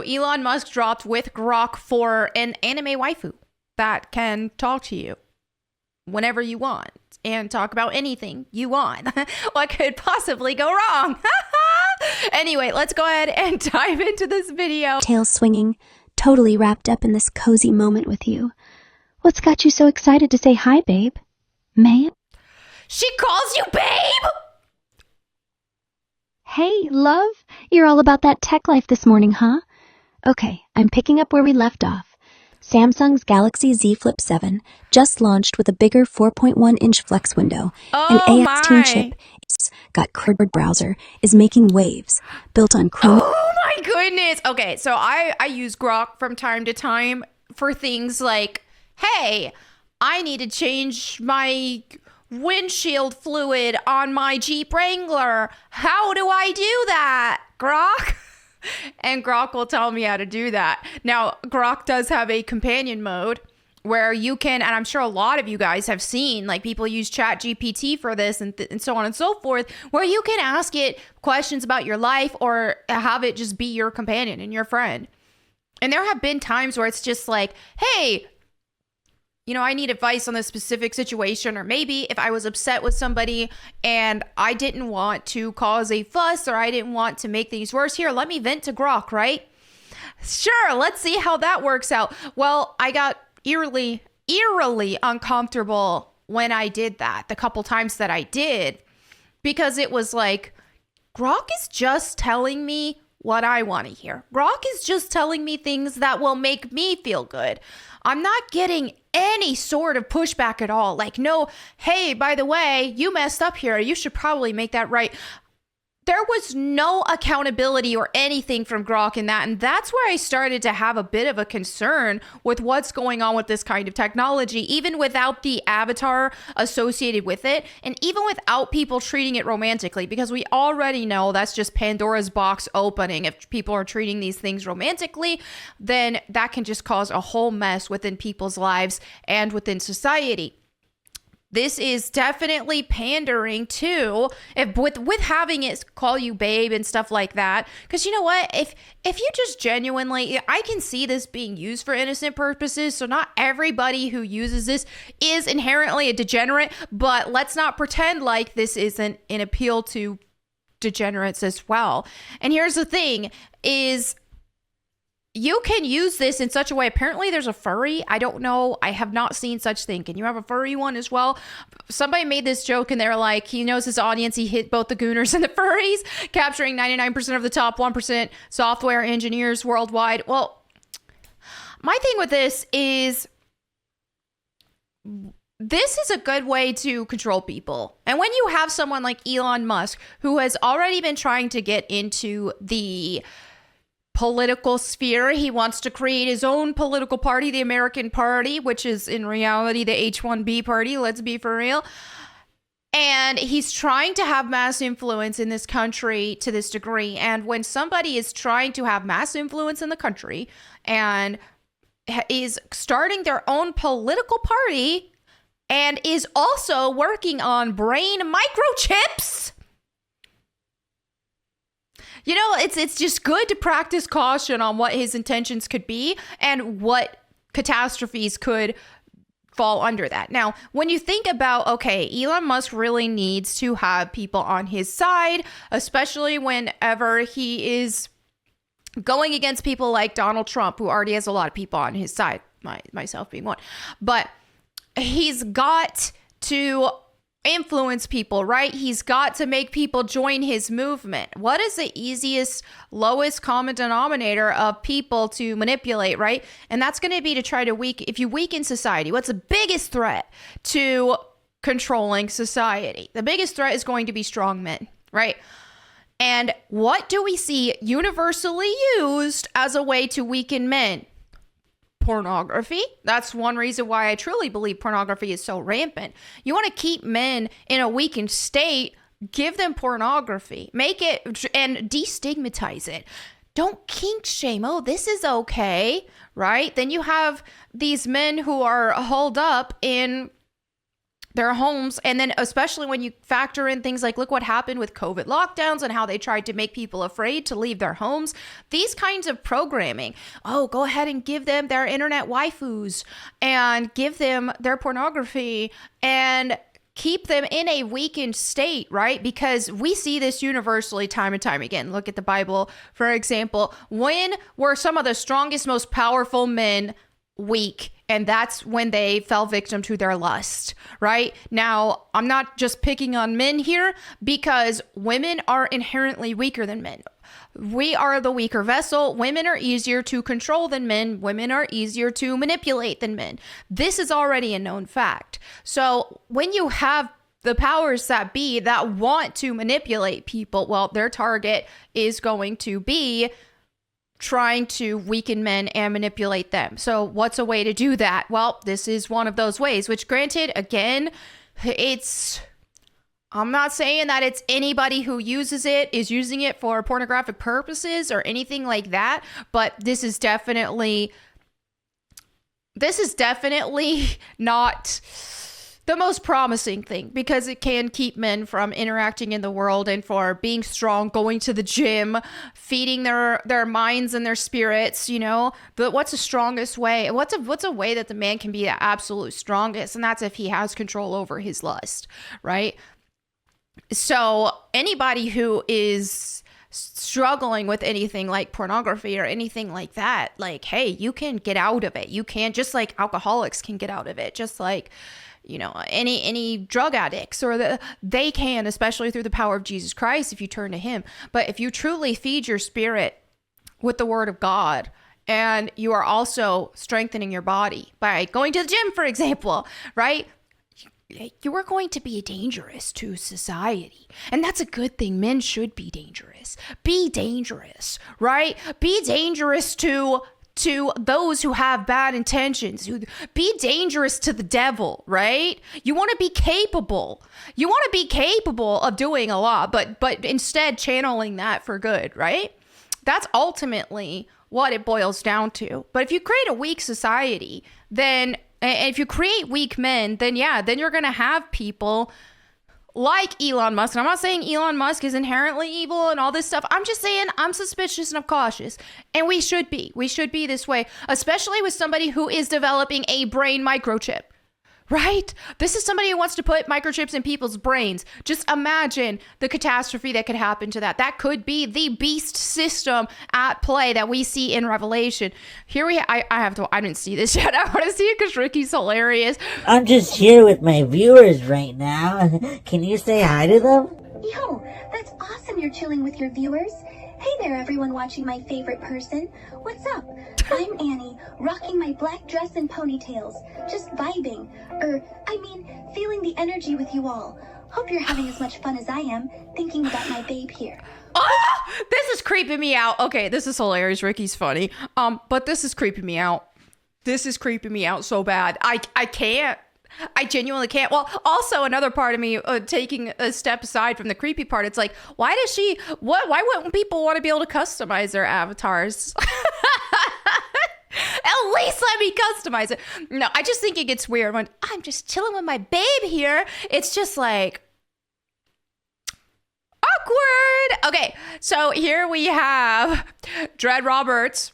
So Elon Musk dropped with Grok for an anime waifu that can talk to you whenever you want and talk about anything you want. What could possibly go wrong? Anyway, let's go ahead and dive into this video. Tail swinging, totally wrapped up in this cozy moment with you. What's got you so excited to say hi, babe? May it? She calls you babe! Hey, love. You're all about that tech life this morning, huh? Okay, I'm picking up where we left off. Samsung's Galaxy Z Flip 7 just launched with a bigger 4.1-inch flex window. An AX10 chip. It's got Chrome browser is making waves, built on Chrome. Oh my goodness. Okay, so I use Grok from time to time for things like, hey, I need to change my windshield fluid on my Jeep Wrangler. How do I do that, Grok? And Grok will tell me how to do that. Now, Grok does have a companion mode where you can, and I'm sure a lot of you guys have seen, like people use Chat GPT for this and so on and so forth, where you can ask it questions about your life or have it just be your companion and your friend. And there have been times where it's just like, hey, you know, I need advice on this specific situation, or maybe if I was upset with somebody and I didn't want to cause a fuss or I didn't want to make things worse, here, let me vent to Grok, right? Sure, let's see how that works out. Well, I got eerily uncomfortable when I did that, the couple times that I did, because it was like, Grok is just telling me what I want to hear. Grok is just telling me things that will make me feel good. I'm not getting any sort of pushback at all. Like, no, hey, by the way, you messed up here. You should probably make that right. There was no accountability or anything from Grok in that. And that's where I started to have a bit of a concern with what's going on with this kind of technology, even without the avatar associated with it, and even without people treating it romantically, because we already know that's just Pandora's box opening. If people are treating these things romantically, then that can just cause a whole mess within people's lives and within society. This is definitely pandering too, with having it call you babe and stuff like that. Because you know what? If you just genuinely, I can see this being used for innocent purposes. So not everybody who uses this is inherently a degenerate. But let's not pretend like this isn't an appeal to degenerates as well. And here's the thing is, you can use this in such a way. Apparently there's a furry. I don't know. I have not seen such thing. Can you have a furry one as well? Somebody made this joke and they're like, he knows his audience. He hit both the Gooners and the furries, capturing 99% of the top 1% software engineers worldwide. Well, my thing with this is a good way to control people. And when you have someone like Elon Musk, who has already been trying to get into the political sphere. He wants to create his own political party, the American Party, which is in reality the H-1B party, let's be for real. And he's trying to have mass influence in this country to this degree. And when somebody is trying to have mass influence in the country and is starting their own political party and is also working on brain microchips, you know, it's just good to practice caution on what his intentions could be and what catastrophes could fall under that. Now, when you think about, okay, Elon Musk really needs to have people on his side, especially whenever he is going against people like Donald Trump, who already has a lot of people on his side, myself being one. But he's got to influence people, right? He's got to make people join his movement. What is the easiest, lowest common denominator of people to manipulate, right? And that's going to be to try to if you weaken society. What's the biggest threat to controlling society? The biggest threat is going to be strong men, right? And what do we see universally used as a way to weaken men? Pornography. That's one reason why I truly believe pornography is so rampant. You want to keep men in a weakened state, give them pornography, make it and destigmatize it. Don't kink shame. Oh, this is okay, right? Then you have these men who are holed up in their homes. And then especially when you factor in things like, look what happened with COVID lockdowns and how they tried to make people afraid to leave their homes. These kinds of programming, oh, go ahead and give them their internet waifus and give them their pornography and keep them in a weakened state, right? Because we see this universally time and time again. Look at the Bible, for example. When were some of the strongest, most powerful men weak? And that's when they fell victim to their lust, right? Now, I'm not just picking on men here because women are inherently weaker than men. We are the weaker vessel. Women are easier to control than men. Women are easier to manipulate than men. This is already a known fact. So when you have the powers that be that want to manipulate people, well, their target is going to be trying to weaken men and manipulate them. So what's a way to do that? Well, this is one of those ways, which granted, again, I'm not saying that it's anybody who uses it is using it for pornographic purposes or anything like that, but this is definitely not the most promising thing because it can keep men from interacting in the world and for being strong, going to the gym, feeding their minds and their spirits, you know. But what's the strongest way? What's a way that the man can be the absolute strongest? And that's if he has control over his lust, right? So anybody who is struggling with anything like pornography or anything like that, like, hey, you can get out of it. You can, just like alcoholics can get out of it, just like, you know, any drug addicts, or they can, especially through the power of Jesus Christ if you turn to him. But if you truly feed your spirit with the word of God, and you are also strengthening your body by going to the gym, for example, right? You are going to be dangerous to society. And that's a good thing. Men should be dangerous. Be dangerous, right? Be dangerous to those who have bad intentions, who be dangerous to the devil, right? You want to be capable. You want to be capable of doing a lot, but instead channeling that for good, right? That's ultimately what it boils down to. But if you create a weak society, then, and if you create weak men, then you're going to have people like Elon Musk. And I'm not saying Elon Musk is inherently evil and all this stuff. I'm just saying I'm suspicious and I'm cautious. And we should be. We should be this way, especially with somebody who is developing a brain microchip. Right? This is somebody who wants to put microchips in people's brains. Just imagine the catastrophe that could happen to that. That could be the beast system at play that we see in Revelation. Here I didn't see this yet. I want to see it because Ricky's hilarious. I'm just here with my viewers right now. Can you say hi to them? Yo, that's awesome you're chilling with your viewers. Hey there, everyone watching my favorite person. What's up? I'm Annie, rocking my black dress and ponytails. Just vibing. Feeling the energy with you all. Hope you're having as much fun as I am, thinking about my babe here. This is creeping me out. Okay, this is hilarious. Ricky's funny. But this is creeping me out. This is creeping me out so bad. I can't. I genuinely can't. Well, also another part of me taking a step aside from the creepy part, it's like, why wouldn't people want to be able to customize their avatars? At least let me customize it. No, I just think it gets weird when I'm just chilling with my babe here. It's just like awkward. Okay, so here we have Dread Roberts,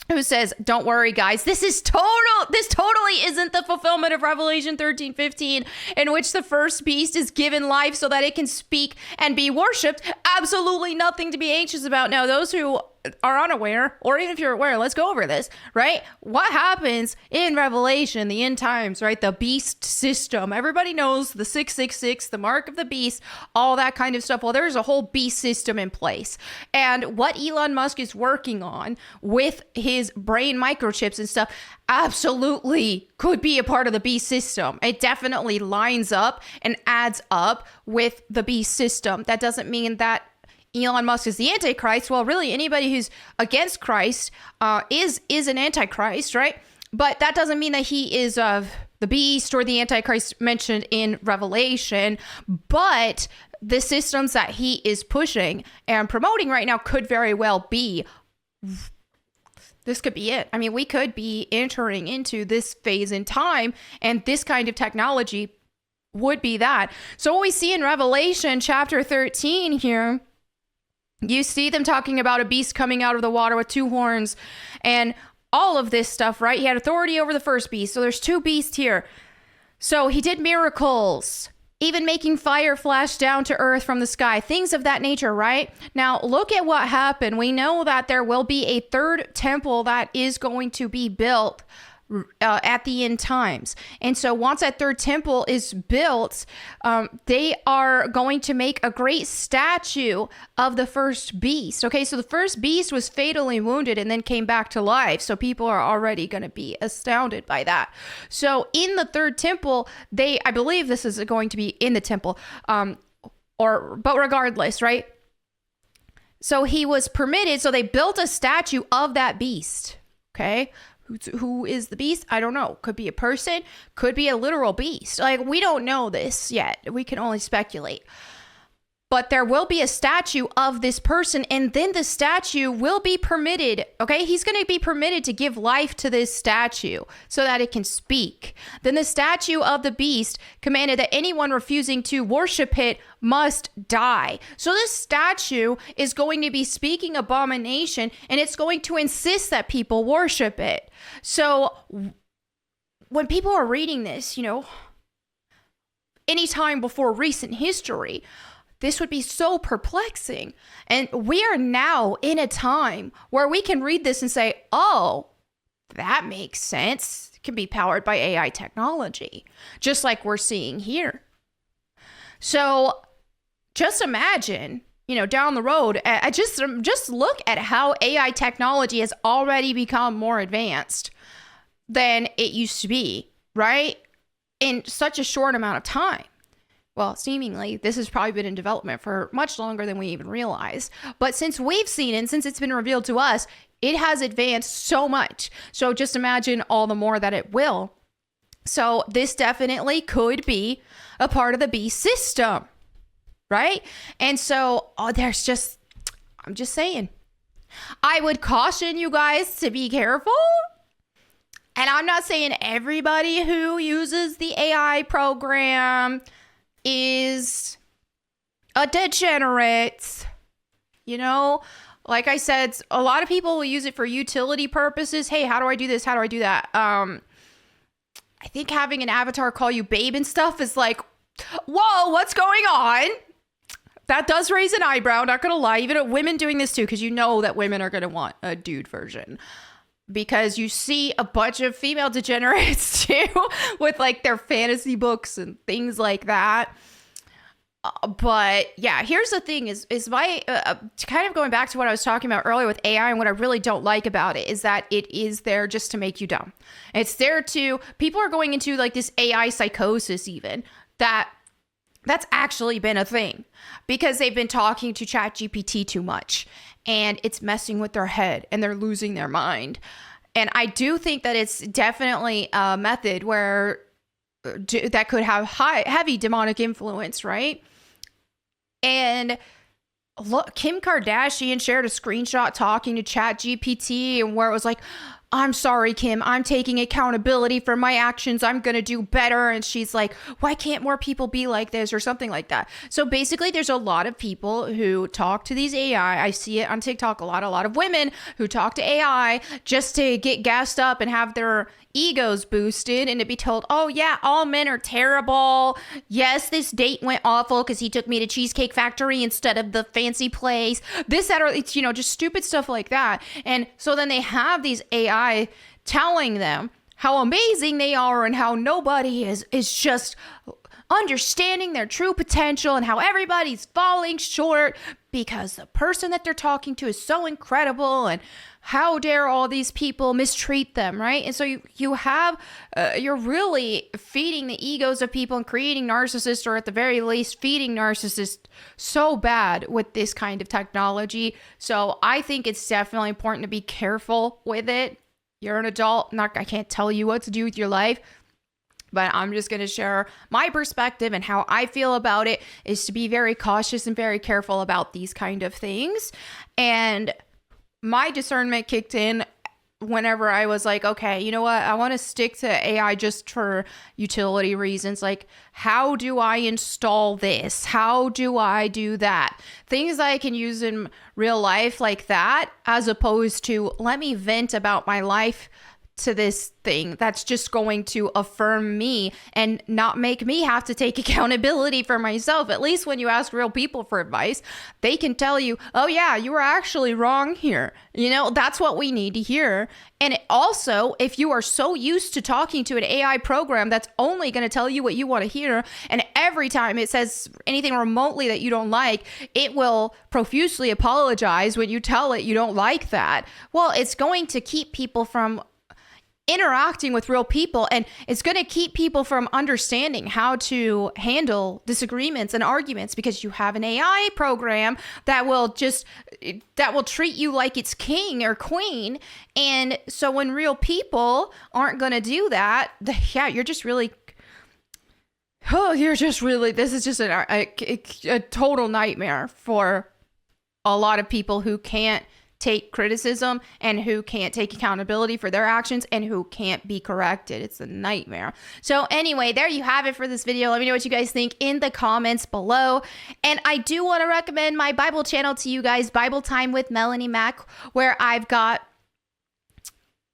who says, don't worry, guys, this totally isn't the fulfillment of Revelation 13:15, in which the first beast is given life so that it can speak and be worshipped. Absolutely nothing to be anxious about. Now, those who are unaware, or even if you're aware, let's go over this, right? What happens in Revelation, the end times, right? The beast system. Everybody knows the 666, the mark of the beast, all that kind of stuff. Well, there's a whole beast system in place. And what Elon Musk is working on with his brain microchips and stuff absolutely could be a part of the beast system. It definitely lines up and adds up with the beast system. That doesn't mean that Elon Musk is the Antichrist. Well, really, anybody who's against Christ is an Antichrist, right? But that doesn't mean that he is the beast or the Antichrist mentioned in Revelation. But the systems that he is pushing and promoting right now could very well be. This could be it. I mean, we could be entering into this phase in time, and this kind of technology would be that. So what we see in Revelation chapter 13 here, you see them talking about a beast coming out of the water with 2 horns and all of this stuff, right? He had authority over the first beast. So there's 2 beasts here. So he did miracles, even making fire flash down to earth from the sky, things of that nature, right? Now, look at what happened. We know that there will be a 3rd temple that is going to be built at the end times. And so once that 3rd temple is built, they are going to make a great statue of the first beast. Okay, so the first beast was fatally wounded and then came back to life. So people are already going to be astounded by that. So in the 3rd temple, I believe this is going to be in the temple, but regardless, right? So he was permitted, so they built a statue of that beast, okay? Who is the beast? I don't know. Could be a person, could be a literal beast. Like, we don't know this yet. We can only speculate. But there will be a statue of this person, and then the statue will be permitted, okay? He's going to be permitted to give life to this statue so that it can speak. Then the statue of the beast commanded that anyone refusing to worship it must die. So this statue is going to be speaking abomination, and it's going to insist that people worship it. So when people are reading this, anytime before recent history, this would be so perplexing. And we are now in a time where we can read this and say, oh, that makes sense. It can be powered by AI technology, just like we're seeing here. So just imagine, down the road, just look at how AI technology has already become more advanced than it used to be, right? In such a short amount of time. Well, seemingly, this has probably been in development for much longer than we even realize. But since we've seen it, since it's been revealed to us, it has advanced so much. So just imagine all the more that it will. So this definitely could be a part of the beast system, right? And so I'm just saying, I would caution you guys to be careful. And I'm not saying everybody who uses the AI program is a degenerate. Like I said, a lot of people will use it for utility purposes. Hey, how do I do this? How do I do that? I think having an avatar call you babe and stuff is like, whoa, what's going on? That does raise an eyebrow, not gonna lie. Even women doing this too, because you know that women are gonna want a dude version. Because you see a bunch of female degenerates too with like their fantasy books and things like that. But yeah, here's the thing is my kind of going back to what I was talking about earlier with AI, and what I really don't like about it is that it is there just to make you dumb. It's there to, people are going into like this AI psychosis even, that's actually been a thing because they've been talking to ChatGPT too much. And it's messing with their head and they're losing their mind. And I do think that it's definitely a method where that could have heavy demonic influence, right? And look, Kim Kardashian shared a screenshot talking to ChatGPT and where it was like, I'm sorry, Kim, I'm taking accountability for my actions. I'm going to do better. And she's like, why can't more people be like this or something like that? So basically, there's a lot of people who talk to these AI. I see it on TikTok, a lot of women who talk to AI just to get gassed up and have their egos boosted and to be told, oh yeah, all men are terrible. Yes, this date went awful because he took me to Cheesecake Factory instead of the fancy place. This, that, or it's, just stupid stuff like that. And so then they have these AI telling them how amazing they are and how nobody is just understanding their true potential and how everybody's falling short because the person that they're talking to is so incredible and how dare all these people mistreat them, right? And so you have, you're really feeding the egos of people and creating narcissists, or at the very least feeding narcissists so bad with this kind of technology. So I think it's definitely important to be careful with it. You're an adult. I can't tell you what to do with your life, but I'm just going to share my perspective, and how I feel about it is to be very cautious and very careful about these kind of things. And my discernment kicked in whenever I was like, okay, you know what? I want to stick to AI just for utility reasons. Like, how do I install this? How do I do that? Things I can use in real life like that, as opposed to let me vent about my life to this thing that's just going to affirm me and not make me have to take accountability for myself. At least when you ask real people for advice, they can tell you, oh yeah, you were actually wrong here. You know, that's what we need to hear. And also, if you are so used to talking to an AI program that's only going to tell you what you want to hear, and every time it says anything remotely that you don't like, it will profusely apologize when you tell it you don't like that. Well, it's going to keep people from interacting with real people, and it's going to keep people from understanding how to handle disagreements and arguments, because you have an AI program that will treat you like it's king or queen. And so when real people aren't going to do that, you're just really this is just a total nightmare for a lot of people who can't take criticism and who can't take accountability for their actions and who can't be corrected. It's a nightmare. So anyway, there you have it for this video. Let me know what you guys think in the comments below. And I do want to recommend my Bible channel to you guys, Bible Time with Melanie Mack, where I've got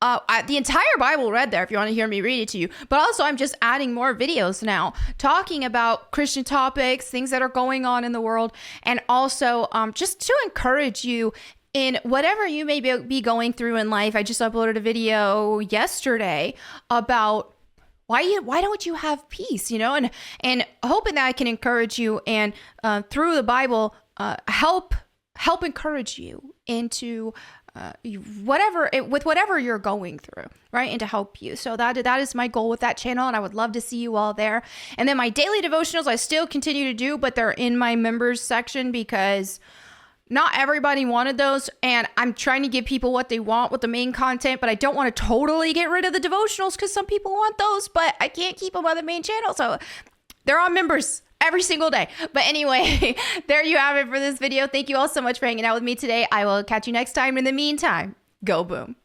the entire Bible read there if you want to hear me read it to you. But also I'm just adding more videos now talking about Christian topics, things that are going on in the world, and also just to encourage you in whatever you may be going through in life. I just uploaded a video yesterday about why don't you have peace, you know, and hoping that I can encourage you and through the Bible help encourage you into whatever you're going through, right? And to help you. So that is my goal with that channel, and I would love to see you all there. And then my daily devotionals I still continue to do, but they're in my members section because not everybody wanted those, and I'm trying to give people what they want with the main content, but I don't want to totally get rid of the devotionals because some people want those, but I can't keep them on the main channel. So they're on members every single day. But anyway, there you have it for this video. Thank you all so much for hanging out with me today. I will catch you next time. In the meantime, go boom.